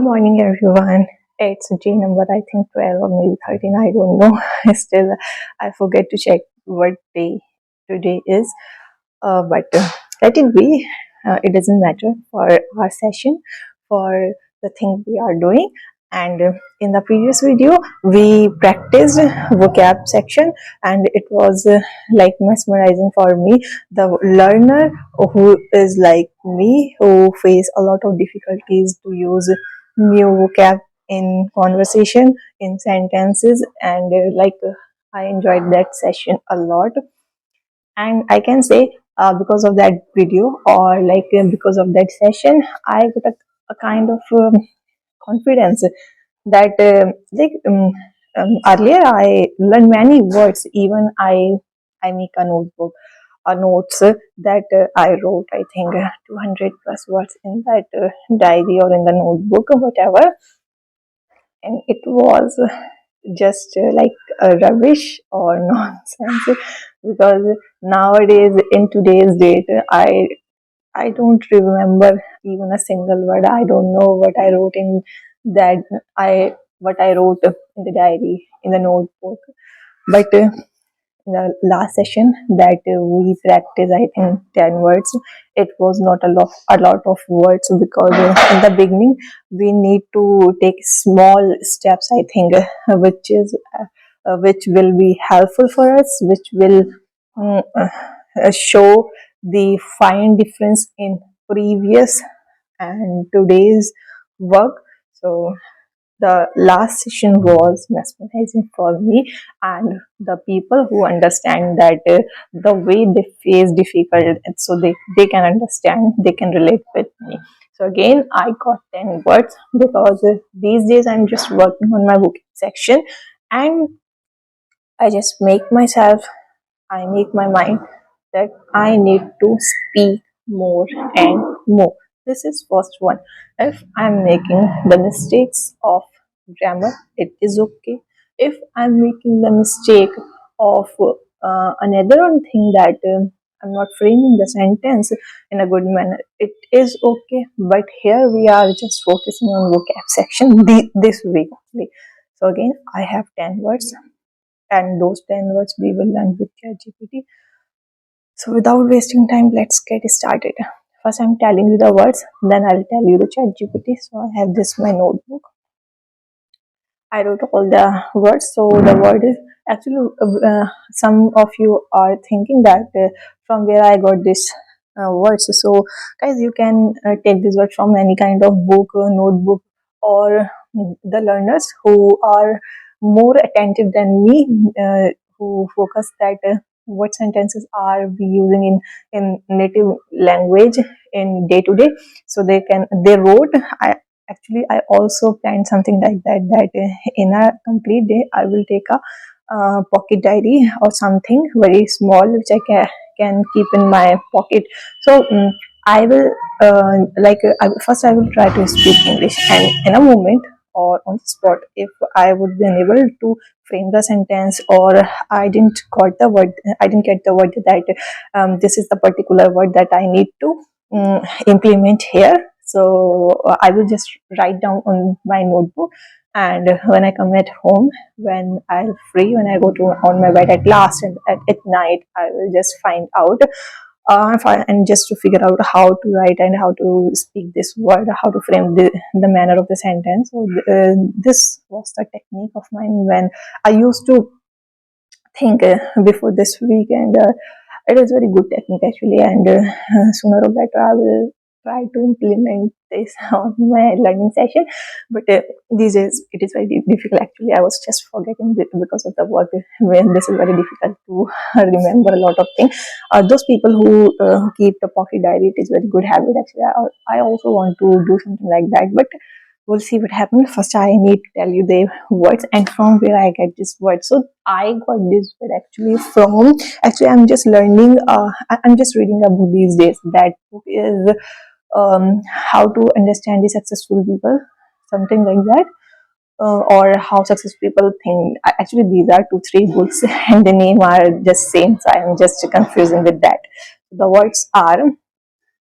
morning, everyone. It's day number, I think, 12 or maybe 13. I don't know. Still, I forget to check what day today is. But let it be. It doesn't matter for our session, for the thing we are doing. And in the previous video, we practiced vocab section, and it was like mesmerizing for me. The learner who is like me, who face a lot of difficulties to use new vocab in conversation, in sentences, and I enjoyed that session a lot. And I can say, because of that video, or because of that session, I got a kind of confidence that earlier I learned many words. Even I make a notebook, a notes that I wrote, I think 200 plus words in that diary or in the notebook or whatever. And it was just like a rubbish or nonsense, because nowadays, in today's date, I don't remember even a single word. I don't know what I wrote in that I what I wrote in the diary, in the notebook. But in the last session that we practiced, I think 10 words. It was not a lot of words, because in the beginning we need to take small steps, I think, which will be helpful for us, which will show the fine difference in previous and today's work. So the last session was mesmerizing for me, and the people who understand that the way they face difficult, and so they can understand, they can relate with me. So again, I got 10 words, because these days I'm just working on my book section, and I just I make my mind that I need to speak more and more. This is first one. If I'm making the mistakes of grammar, it is okay. If I'm making the mistake of another one thing, that I'm not framing the sentence in a good manner, it is okay. But here we are just focusing on vocab section this week only. So again, I have 10 words, and those 10 words we will learn with ChatGPT. So without wasting time, let's get started. First, I'm telling you the words, then I'll tell you the ChatGPT. So I have this my notebook. I wrote all the words. So the word is actually, some of you are thinking that from where I got this words. So guys, you can take this word from any kind of book, notebook, or the learners who are more attentive than me, who focus that what sentences are we using in native language in day to day. So they wrote. I also planned something like that in a complete day I will take a pocket diary or something very small, which I can keep in my pocket. So I will first I will try to speak English, and in a moment or on the spot, if I would be unable to frame the sentence, or I didn't get the word that this is the particular word that I need to implement here. So I will just write down on my notebook, and when I come at home, when I'm free, when I go to on my bed at last, and at night, I will just find out and just to figure out how to write and how to speak this word, how to frame the manner of the sentence. So this was the technique of mine when I used to think before this weekend. It is very good technique actually, and sooner or later I will try to implement this on my learning session. But these days it is very difficult actually. I was just forgetting because of the work. When this is very difficult to remember a lot of things. Those people who keep the pocket diary, it is very good habit actually. I also want to do something like that, but we'll see what happens. First, I need to tell you the words and from where I get this word. So I got this word actually from. Actually, I'm just learning. I'm just reading a book these days. That book is How to Understand the Successful People, something like that. Or how successful people think. Actually, these are 2 3 books, and the name are just same. So I'm just confusing with that. The words are,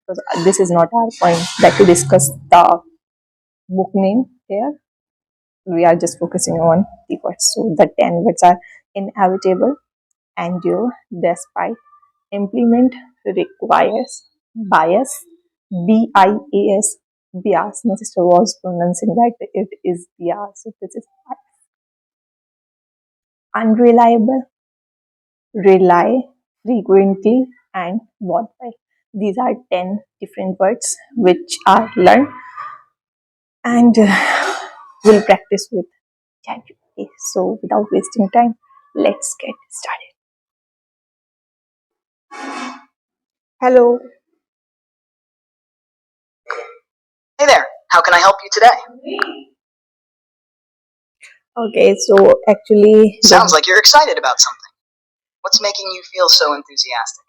because this is not our point, that to discuss the book name. here. We are just focusing on the words. So the 10 words are inevitable, endure, despite, implement, requires, bias, bias, bias. My sister was pronouncing that it is bias. So this is unreliable, rely, frequently, and worthwhile. These are 10 different words which are learned and will practice with ChatGPT. So without wasting time, let's get started. Hello. Hey there, how can I help you today? Okay, so actually, Sounds like you're excited about something. What's making you feel so enthusiastic?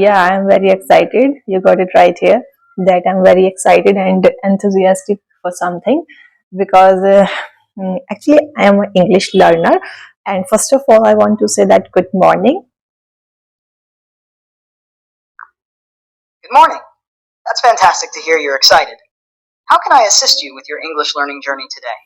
yeah, I'm very excited. You got it right here. That I'm very excited and enthusiastic for something because actually I am an English learner. And first of all, I want to say that good morning. Good morning. That's fantastic to hear you're excited. How can I assist you with your English learning journey today?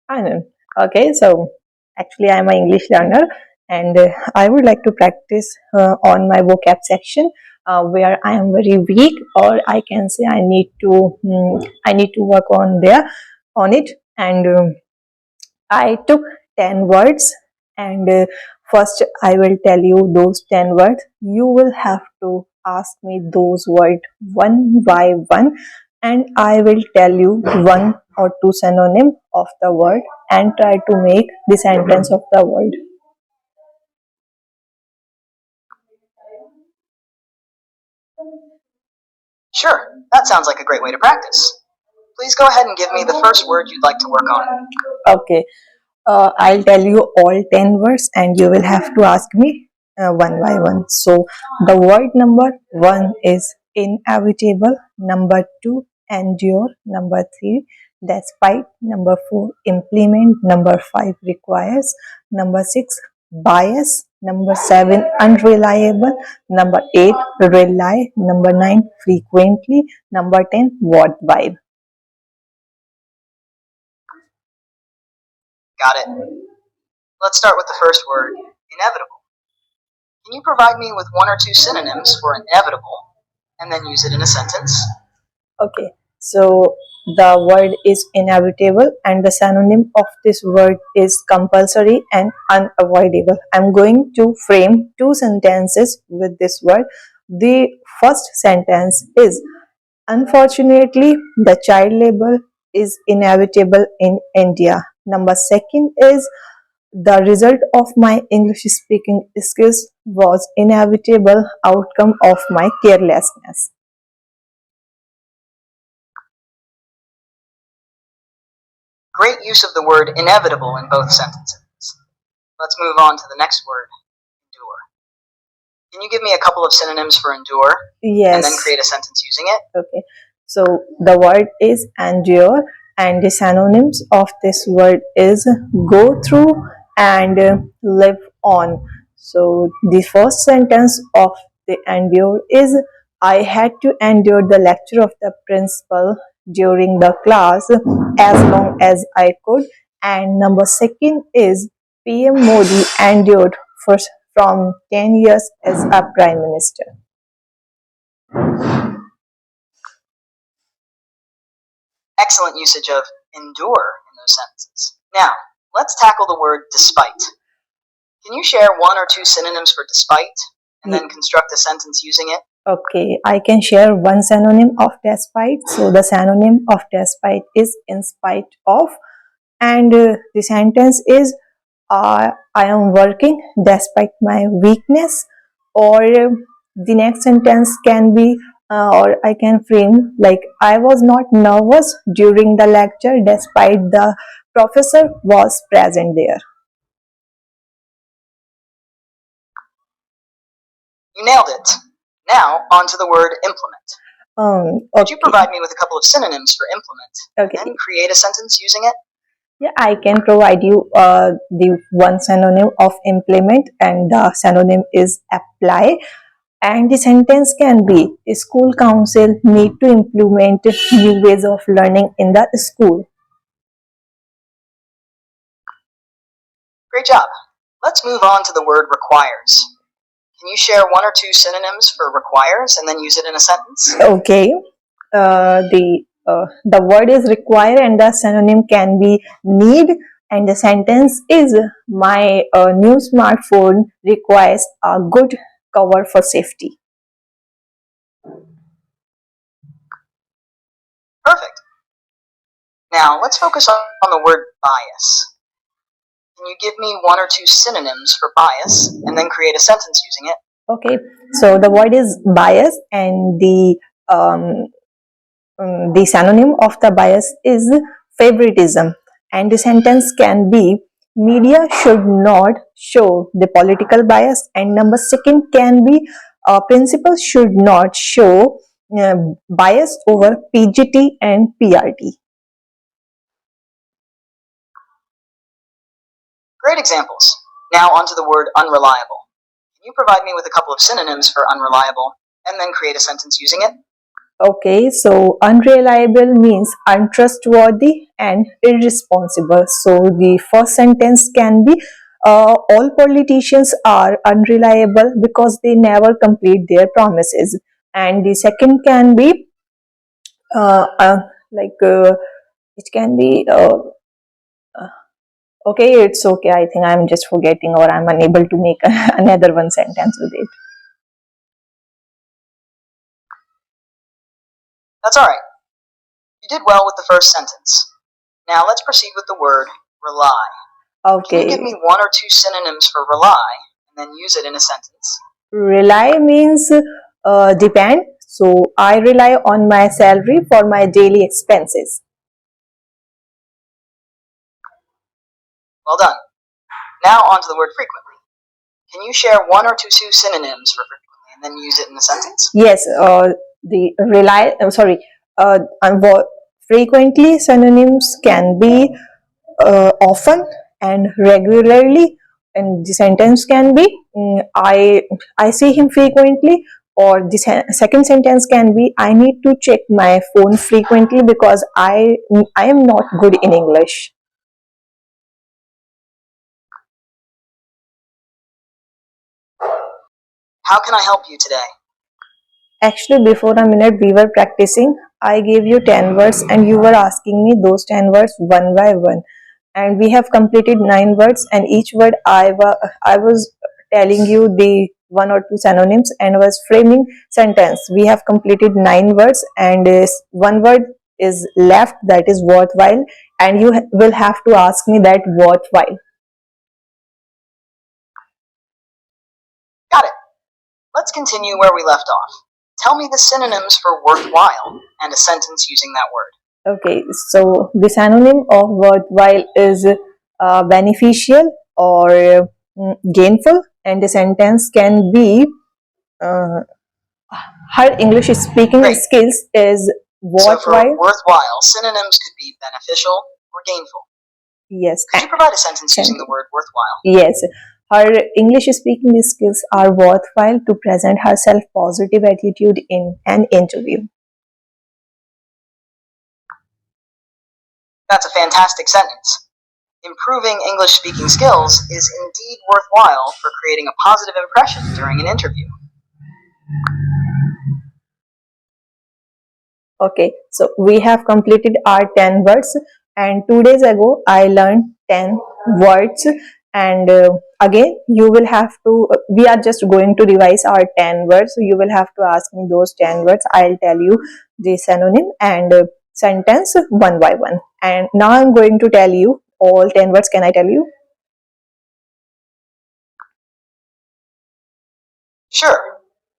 I know. Okay, so actually, I'm an English learner, and I would like to practice on my vocab section where I am very weak, or I can say I need to work on there on it. And I took 10 words, and first I will tell you those 10 words. You will have to ask me those words one by one, and I will tell you one or two synonym of the word and try to make the sentence of the word. Sure, that sounds like a great way to practice. Please go ahead and give me the first word you'd like to work on. Okay, I'll tell you all 10 words and you will have to ask me one by one. So, the word number one is inevitable, number two, endure, number three, despite, number four, implement, number five, requires, number six, bias, number seven, unreliable, number eight, rely, number nine, frequently, number 10, worthwhile. Got it. Let's start with the first word, inevitable. Can you provide me with one or two synonyms for inevitable and then use it in a sentence? Okay, so the word is inevitable and the synonym of this word is compulsory and unavoidable. I'm going to frame two sentences with this word. The first sentence is unfortunately the child labor is inevitable in India. Number second is the result of my English speaking skills was inevitable outcome of my carelessness. Great use of the word inevitable in both sentences. Let's move on to the next word, endure. Can you give me a couple of synonyms for endure? Yes. And then create a sentence using it? Okay. So the word is endure and the synonyms of this word is go through and live on. So the first sentence of the endure is I had to endure the lecture of the principal during the class as long as I could. And number second is PM Modi endured for from 10 years as a prime minister. Excellent usage of endure in those sentences. Now, let's tackle the word despite. Can you share one or two synonyms for despite and then construct a sentence using it? Okay, I can share one synonym of despite. So the synonym of despite is in spite of, and the sentence is I am working despite my weakness, or the next sentence can be or I can frame like I was not nervous during the lecture despite the professor was present there. You nailed it. Now, on to the word implement. Okay. Could you provide me with a couple of synonyms for implement and then create a sentence using it? Yeah, I can provide you the one synonym of implement, and the synonym is apply. And the sentence can be school council need to implement new ways of learning in the school. Great job. Let's move on to the word requires. Can you share one or two synonyms for requires and then use it in a sentence? Okay. The word is require and the synonym can be need, and the sentence is my new smartphone requires a good cover for safety. Perfect. Now let's focus on the word bias. Can you give me one or two synonyms for bias and then create a sentence using it? Okay, so the word is bias, and um, the synonym of the bias is favoritism, and the sentence can be media should not show the political bias, and number second can be principals should not show uh, bias over PGT and PRT. Great examples. Now onto the word unreliable. Can you provide me with a couple of synonyms for unreliable and then create a sentence using it? Okay, so unreliable means untrustworthy and irresponsible. So the first sentence can be all politicians are unreliable because they never complete their promises. And the second can be uh, uh, like it can be okay, it's okay. I think I'm just forgetting or I'm unable to make another one sentence with it. That's all right. You did well with the first sentence. Now let's proceed with the word rely. Can you give Okay, me one or two synonyms for rely and then use it in a sentence? rely means depend. So I rely on my salary for my daily expenses. Well done. Now onto the word frequently. Can you share one or two synonyms for frequently and then use it in a sentence? Yes, the rely. Sorry, frequently synonyms can be often and regularly, and the sentence can be I see him frequently, or the second sentence can be I need to check my phone frequently because I am not good in English. How can I help you today? Actually, before a minute we were practicing. I gave you 10 words and you were asking me those 10 words one by one. And we have completed 9 words, and each word I was telling you the one or two synonyms and was framing sentence. We have completed 9 words, and one word is left, that is worthwhile, and you will have to ask me that worthwhile. Got it. Let's continue where we left off. Tell me the synonyms for worthwhile and a sentence using that word. Okay, so the synonym of worthwhile is beneficial or gainful, and the sentence can be uh, her English speaking Great. skills is So for worthwhile. worthwhile, synonyms could be beneficial or gainful. Yes, Could you provide a sentence using the word worthwhile? yes. Her English speaking skills are worthwhile to present herself positive attitude in an interview. That's a fantastic sentence. Improving English speaking skills is indeed worthwhile for creating a positive impression during an interview. Okay, so we have completed our 10 words, and 2 days ago I learned 10 words, and again you will have to, we are just going to revise our 10 words, so you will have to ask me those 10 words. I'll tell you the synonym and sentence one by one, and now I'm going to tell you all 10 words. Can I tell you? Sure.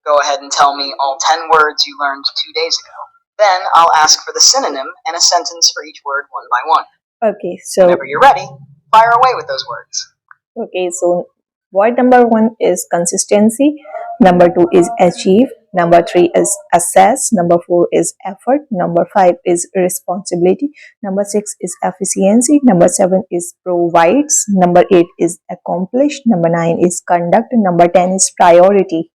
Go ahead and tell me all 10 words you learned 2 days ago. Then I'll ask for the synonym and a sentence for each word one by one. Okay, so Whenever you're ready, fire away with those words. okay, so word number 1 is consistency, number 2 is achieve, number 3 is assess, number 4 is effort, number 5 is responsibility, number 6 is efficiency, number 7 is provides, number 8 is accomplish, number 9 is conduct, number 10 is priority.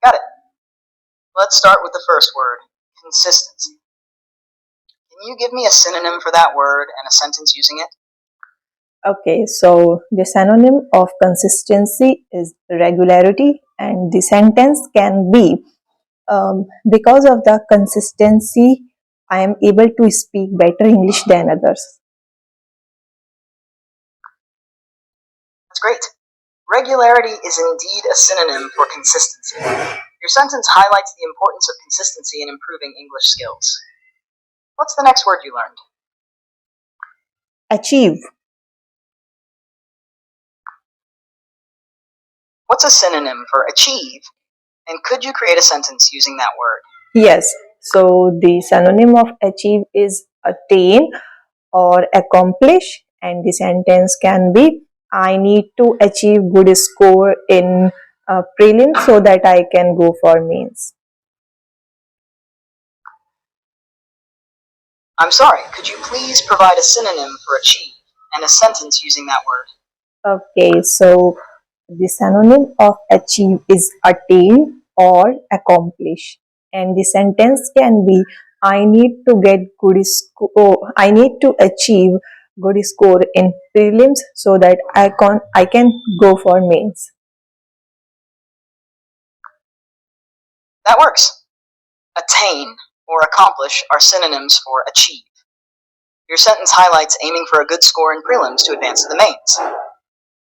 Got it. Let's start with the first word, consistency. Can Can you give me a synonym for that word and a sentence using it? Okay, so the synonym of consistency is regularity, and the sentence can be because of the consistency, I am able to speak better English than others. That's great. Regularity is indeed a synonym for consistency. Your sentence highlights the importance of consistency in improving English skills. What's the next word you learned? Achieve. What's a synonym for achieve? And could you create a sentence using that word? Yes, so the synonym of achieve is attain or accomplish, and the sentence can be I need to achieve good score in prelims so that I can go for mains. I'm sorry, could you please provide a synonym for achieve and a sentence using that word? Okay, so the synonym of achieve is attain or accomplish, and the sentence can be I need to get good score. I need to achieve good score in prelims so that I can go for mains. That works. Attain or accomplish are synonyms for achieve. Your sentence highlights aiming for a good score in prelims to advance to the mains.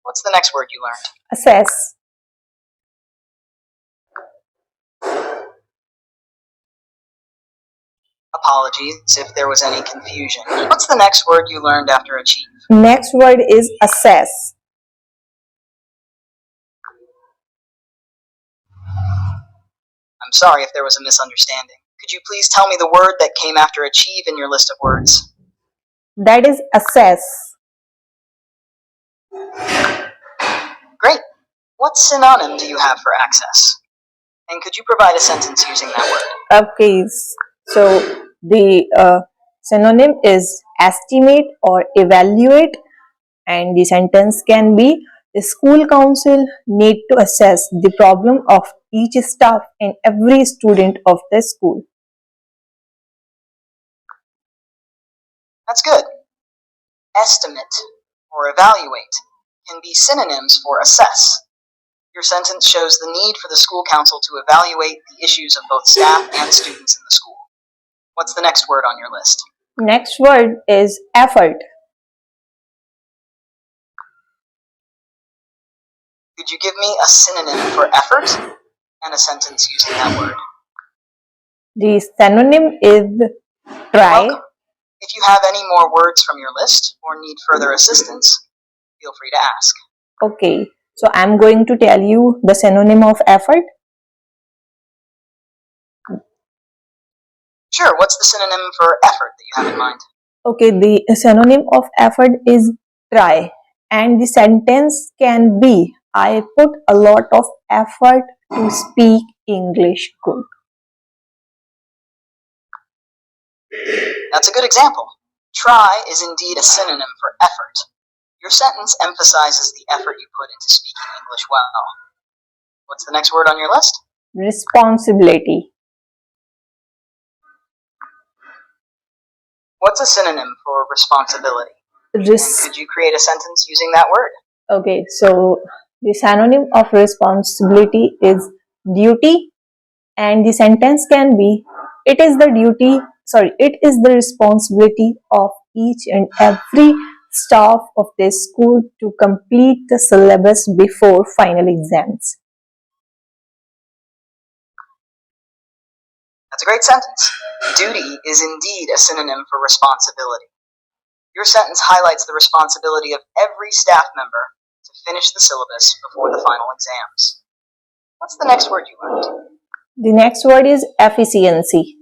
What's the next word you learned? Assess. Apologies if there was any confusion. What's the next word you learned after achieve? Next word is assess. I'm sorry if there was a misunderstanding. Could you please tell me the word that came after achieve in your list of words? That is assess. Great. What synonym do you have for access? And could you provide a sentence using that word? Okay, so the synonym is estimate or evaluate, and the sentence can be the school council need to assess the problem of each staff and every student of the school. That's good. Estimate or evaluate can be synonyms for assess. Your sentence shows the need for the school council to evaluate the issues of both staff and students in the school. What's the next word on your list? Next word is effort. Could you give me a synonym for effort and a sentence using that word? The synonym is try. Welcome. If you have any more words from your list or need further assistance, feel free to ask. Okay, so I'm going to tell you the synonym of effort. Sure, what's the synonym for effort that you have in mind? Okay, the synonym of effort is try, and the sentence can be I put a lot of effort to speak English good. That's a good example. Try is indeed a synonym for effort. Your sentence emphasizes the effort you put into speaking English well. What's the next word on your list? Responsibility. What's a synonym for responsibility? And could you create a sentence using that word? Okay, so the synonym of responsibility is duty, and the sentence can be it is the responsibility of each and every staff of this school to complete the syllabus before final exams. That's a great sentence. Duty is indeed a synonym for responsibility. Your sentence highlights the responsibility of every staff member to finish the syllabus before the final exams. What's the next word you learned? The next word is efficiency.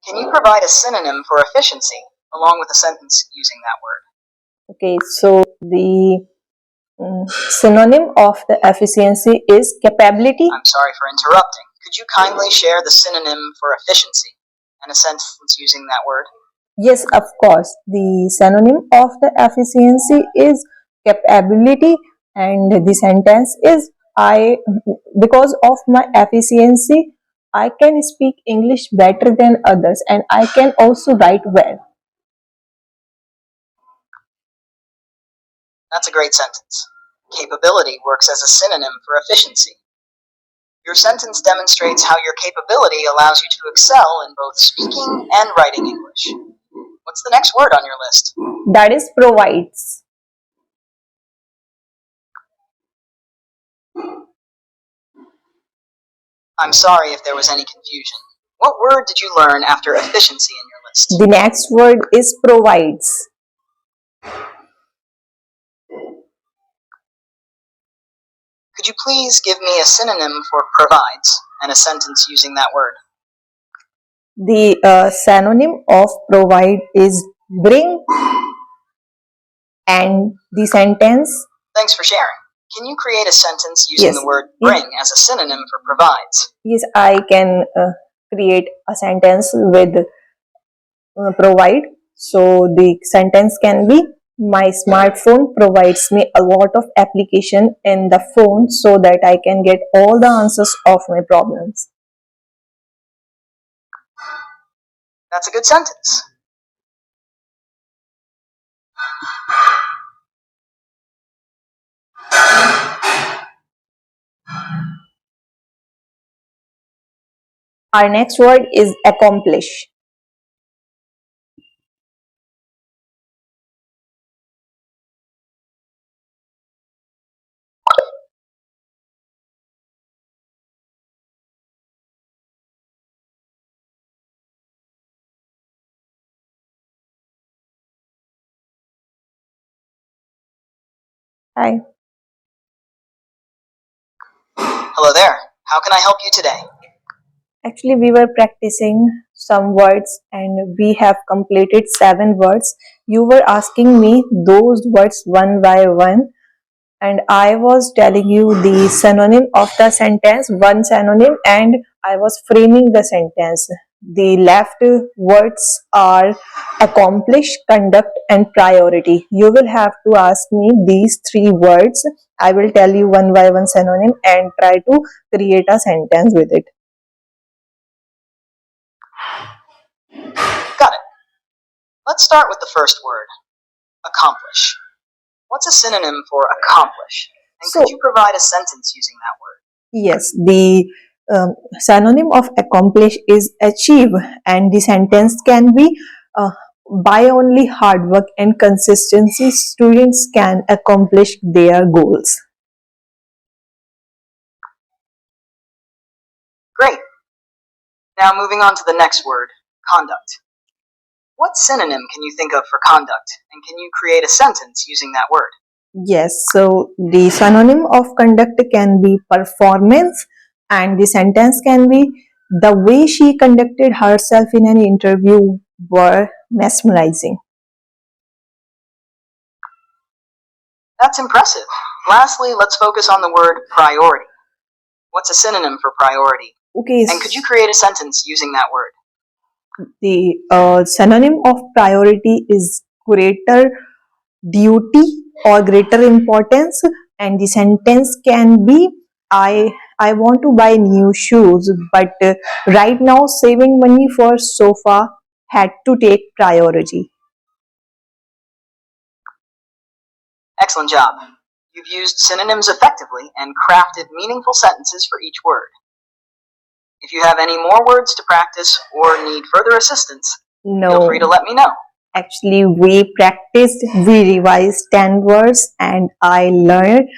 Can you provide a synonym for efficiency along with a sentence using that word? Okay, so the synonym of the efficiency is capability. I'm sorry for interrupting. Could you kindly share the synonym for efficiency and a sentence using that word? Yes, of course. The synonym of the efficiency is capability, and the sentence is because of my efficiency, I can speak English better than others and I can also write well. That's a great sentence. Capability works as a synonym for efficiency. Your sentence demonstrates how your capability allows you to excel in both speaking and writing English. What's the next word on your list? That is provides. I'm sorry if there was any confusion. What word did you learn after efficiency in your list? The next word is provides. Could you please give me a synonym for provides and a sentence using that word? The synonym of provide is bring, and the sentence. Thanks for sharing. Can you create a sentence using Yes. the word bring as a synonym for provides? Yes, I can create a sentence with provide. So the sentence can be, my smartphone provides me a lot of application in the phone so that I can get all the answers of my problems. That's a good sentence. Our next word is accomplish. Hi. Hello there. How can I help you today? Actually, we were practicing some words and we have completed 7 words. You were asking me those words one by one, and I was telling you the synonym of the sentence, one synonym, and I was framing the sentence. The left words are accomplish, conduct, and priority. You will have to ask me these 3 words. I will tell you one by one synonym and try to create a sentence with it. Got it. Let's start with the first word, accomplish. What's a synonym for accomplish? And So, could you provide a sentence using that word? yes, the synonym of accomplish is achieve, and the sentence can be uh, by only hard work and consistency, students can accomplish their goals. Great. Now moving on to the next word, conduct. What synonym can you think of for conduct? And can you create a sentence using that word? Yes, so the synonym of conduct can be performance, and the sentence can be the way she conducted herself in an interview were mesmerizing. That's impressive. Lastly, let's focus on the word priority. What's a synonym for priority? Okay, And could you create a sentence using that word? the synonym of priority is greater duty or greater importance, and the sentence can be, I want to buy new shoes, but right now saving money for sofa had to take priority. Excellent job. You've used synonyms effectively and crafted meaningful sentences for each word. If you have any more words to practice or need further assistance, feel free to No, let me know. actually we practiced, we revised 10 words and I learned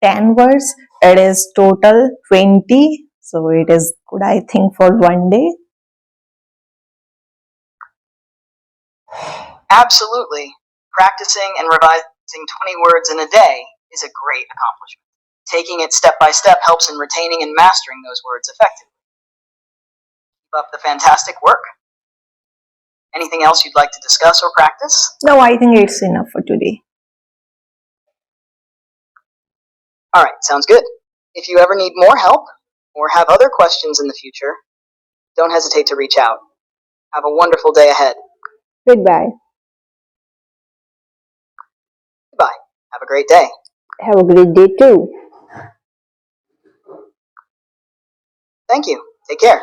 10 words. It is total 20, so it is good, I think, for one day. Absolutely. Practicing and revising 20 words in a day is a great accomplishment. Taking it step by step helps in retaining and mastering those words effectively. Keep up the fantastic work. Anything else you'd like to discuss or practice? No, I think it's enough for today. Alright, sounds good. If you ever need more help or have other questions in the future, don't hesitate to reach out. Have a wonderful day ahead. Goodbye. Goodbye. Have a great day. Have a great day too. Thank you. Take care.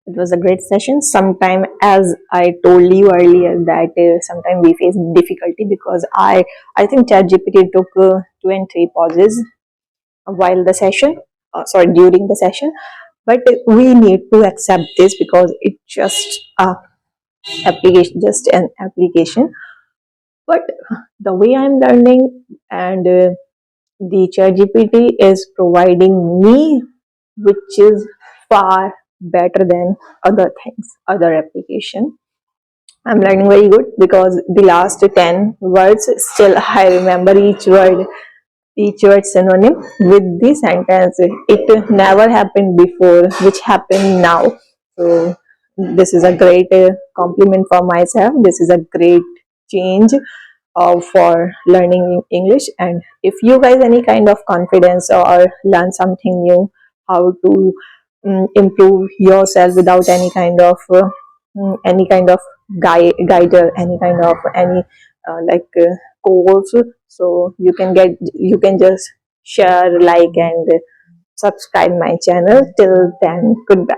It was a great session. Sometime, as I told you earlier, that sometime we face difficulty because I think ChatGPT took 2 and 3 pauses while the session, sorry, during the session. But we need to accept this because it's just a application, just an application. But the way I'm learning and the ChatGPT is providing me, which is far better than other things, other application. I'm learning very good because the last 10 words still I remember each word synonym with the sentence. It never happened before, which happened now. So this is a great compliment for myself. This is a great change for learning English. And if you guys any kind of confidence or learn something new, how to improve yourself without any kind of guide or any kind of any course, so you can just share, like, and subscribe my channel. Till then, goodbye.